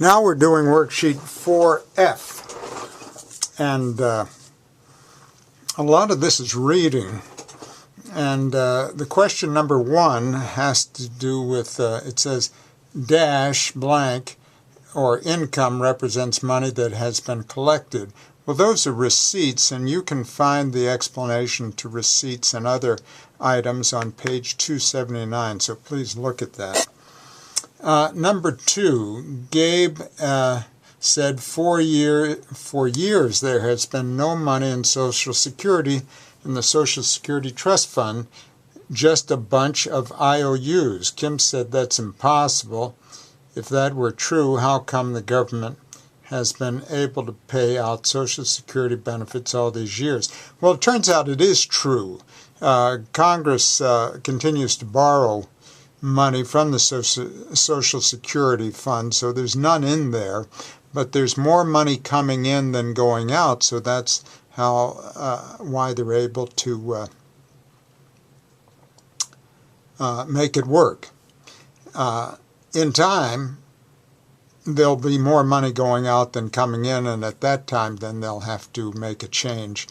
Now we're doing worksheet 4F, and a lot of this is reading, and the question number 1 has to do with, it says dash blank or income represents money that has been collected. Well, those are receipts, and you can find the explanation to receipts and other items on page 279, so please look at that. Number 2, Gabe said for years there has been no money in Social Security, in the Social Security Trust Fund, just a bunch of IOUs. Kim said that's impossible. If that were true, how come the government has been able to pay out Social Security benefits all these years? Well, it turns out it is true. Congress continues to borrow money from the Social Security Fund, so there's none in there, but there's more money coming in than going out, so that's how why they're able to make it work. In time, there'll be more money going out than coming in, and at that time then they'll have to make a change,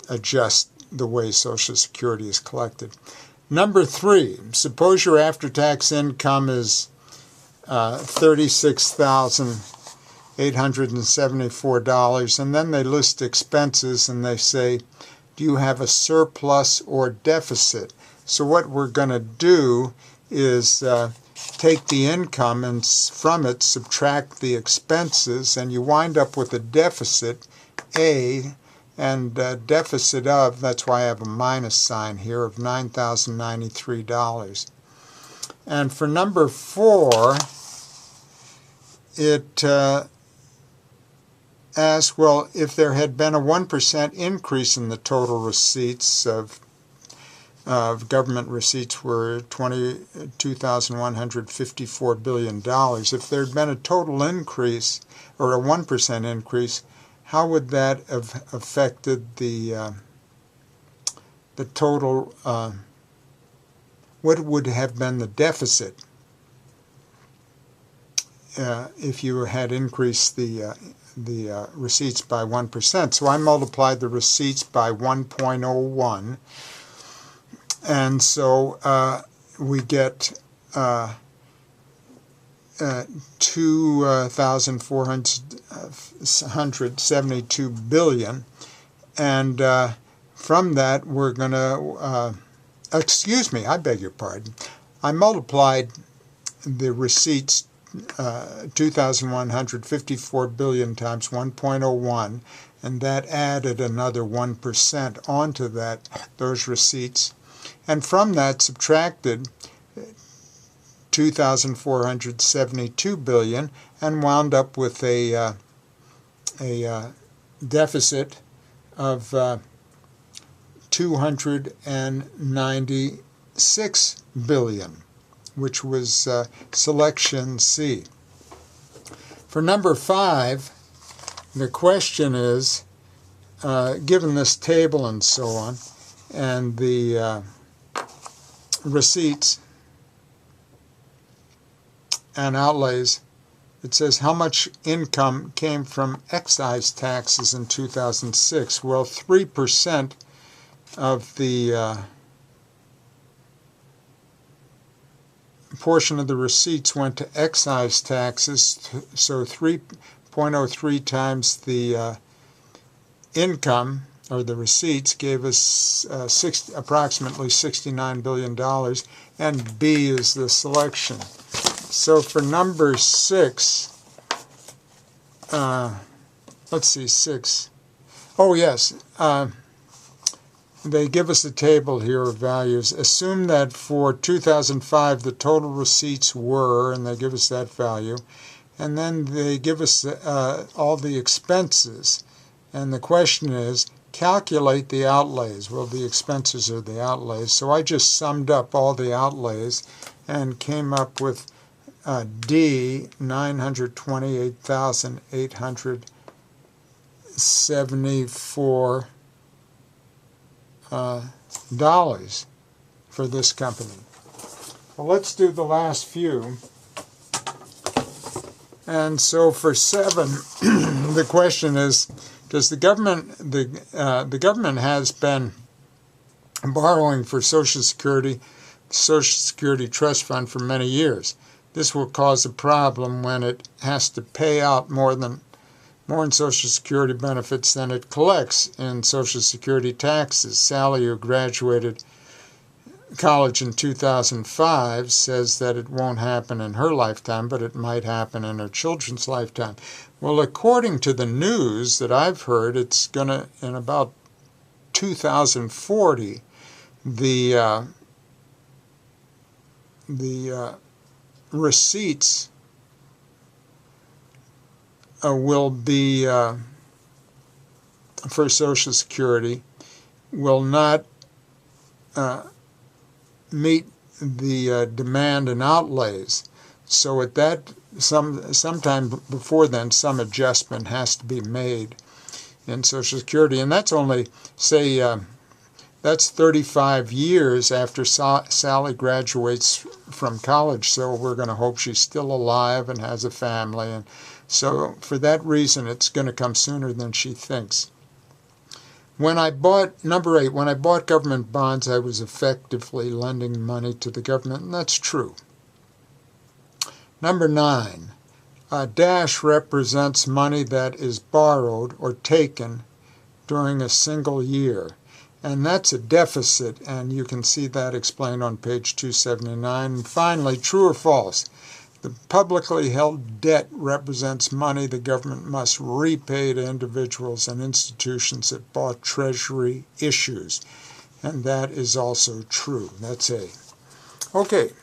adjust the way Social Security is collected. Number 3, suppose your after-tax income is $36,874, and then they list expenses and they say, do you have a surplus or deficit? So what we're going to do is take the income and from it subtract the expenses, and you wind up with a deficit, A, and deficit of, that's why I have a minus sign here, of $9,093. And for number 4, it asks, well, if there had been a 1% increase in the total receipts of government receipts were $22,154 billion. If there had been a total increase, or a 1% increase, how would that have affected the total, what would have been the deficit if you had increased the receipts by 1%? So I multiplied the receipts by 1.01, and so we get 2,472 billion, and from that we're going to, excuse me, I beg your pardon, I multiplied the receipts 2,154 billion times 1.01, and that added another 1% onto those receipts, and from that subtracted 2,472 billion and wound up with a deficit of 296 billion, which was selection C. For number 5, the question is, given this table and so on, and the receipts and outlays, it says how much income came from excise taxes in 2006. Well, 3% of the portion of the receipts went to excise taxes, so 3.03 times the income, or the receipts, gave us approximately $69 billion, and B is the selection. So for number 6, let's see, 6. Oh yes, they give us a table here of values. Assume that for 2005 the total receipts were, and they give us that value, and then they give us all the expenses, and the question is, calculate the outlays. Well, the expenses are the outlays, so I just summed up all the outlays and came up with D, $928,874 for this company. Well, let's do the last few. And so for 7, the question is, does the government has been borrowing for Social Security Trust Fund for many years. This will cause a problem when it has to pay out more in Social Security benefits than it collects in Social Security taxes. Sally, who graduated college in 2005, says that it won't happen in her lifetime, but it might happen in her children's lifetime. Well, according to the news that I've heard, it's going to, in about 2040, the receipts will be for Social Security will not meet the demand and outlays. So at that sometime before then, some adjustment has to be made in Social Security, and that's only, say, that's 35 years after Sally graduates from college. So we're going to hope she's still alive and has a family, and so for that reason, it's going to come sooner than she thinks. When I bought, number 8, when I bought government bonds, I was effectively lending money to the government, and that's true. Number 9, a dash represents money that is borrowed or taken during a single year, and that's a deficit, and you can see that explained on page 279. And finally, true or false? The publicly held debt represents money the government must repay to individuals and institutions that bought Treasury issues. And that is also true. That's A. Okay.